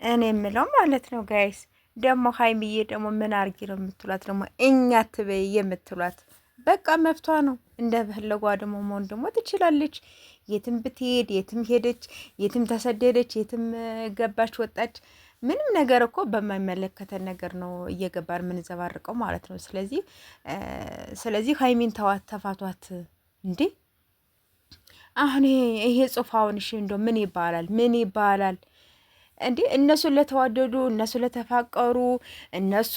እኔ የምለው ማለት ነው ጋይስ ደግሞ ሀይሚዬ ደግሞ ምን አርጊ ነው የምትሏት? ደግሞ እኛ ትበይ የምትሏት በቃ መብቷ ነው። እንደ ፈለጓ ደግሞ መሆን ደግሞ ትችላለች። የትም ብትሄድ የትም ሄደች፣ የትም ተሰደደች፣ የትም ገባች ወጣች፣ ምንም ነገር እኮ በማይመለከተን ነገር ነው እየገባን የምንዘባርቀው ማለት ነው። ስለዚህ ሀይሚን ተዋት፣ ተፋቷት እንዴ! አሁን ይሄ ጽሁፋውን እሺ እንደው ምን ይባላል? ምን ይባላል እንዴ? እነሱ ለተዋደዱ እነሱ ለተፋቀሩ እነሱ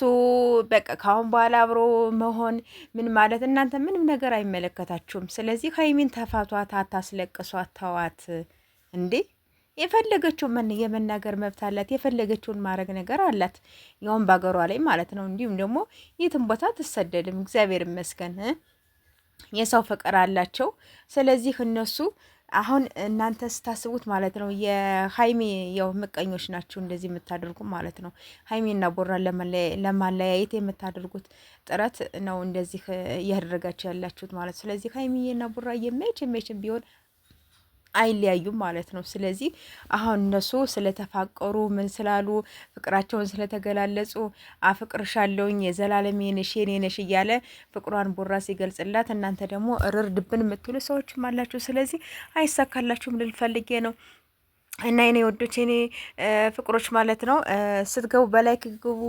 በቃ ካሁን በኋላ አብሮ መሆን ምን ማለት እናንተ ምንም ነገር አይመለከታችሁም። ስለዚህ ሀይሚን ተፋቷት፣ አታስለቅሷት፣ ተዋት እንዴ። የፈለገችውን የመናገር መብት አላት። የፈለገችውን ማድረግ ነገር አላት። ያውም በአገሯ ላይ ማለት ነው። እንዲሁም ደግሞ የትም ቦታ አትሰደድም። እግዚአብሔር ይመስገን የሰው ፍቅር አላቸው። ስለዚህ እነሱ አሁን እናንተ ስታስቡት ማለት ነው የሀይሚ ያው ምቀኞች ናችሁ እንደዚህ የምታደርጉ ማለት ነው። ሀይሚና ቦራን ለማለያየት የምታደርጉት ጥረት ነው እንደዚህ እያደረጋችሁ ያላችሁት ማለት። ስለዚህ ሀይሚና ቦራ መቼም ቢሆን አይለያዩም ማለት ነው። ስለዚህ አሁን እነሱ ስለተፋቀሩ ምን ስላሉ ፍቅራቸውን ስለተገላለጹ አፍቅርሻለሁኝ የዘላለም ነሽ የኔ ነሽ እያለ ፍቅሯን ቦራ ሲገልጽላት እናንተ ደግሞ ርርድብን የምትሉ ሰዎችም አላችሁ። ስለዚህ አይሳካላችሁም ልል ፈልጌ ነው። እና የኔ ወዶች የኔ ፍቅሮች ማለት ነው ስትገቡ በላይክ ግቡ።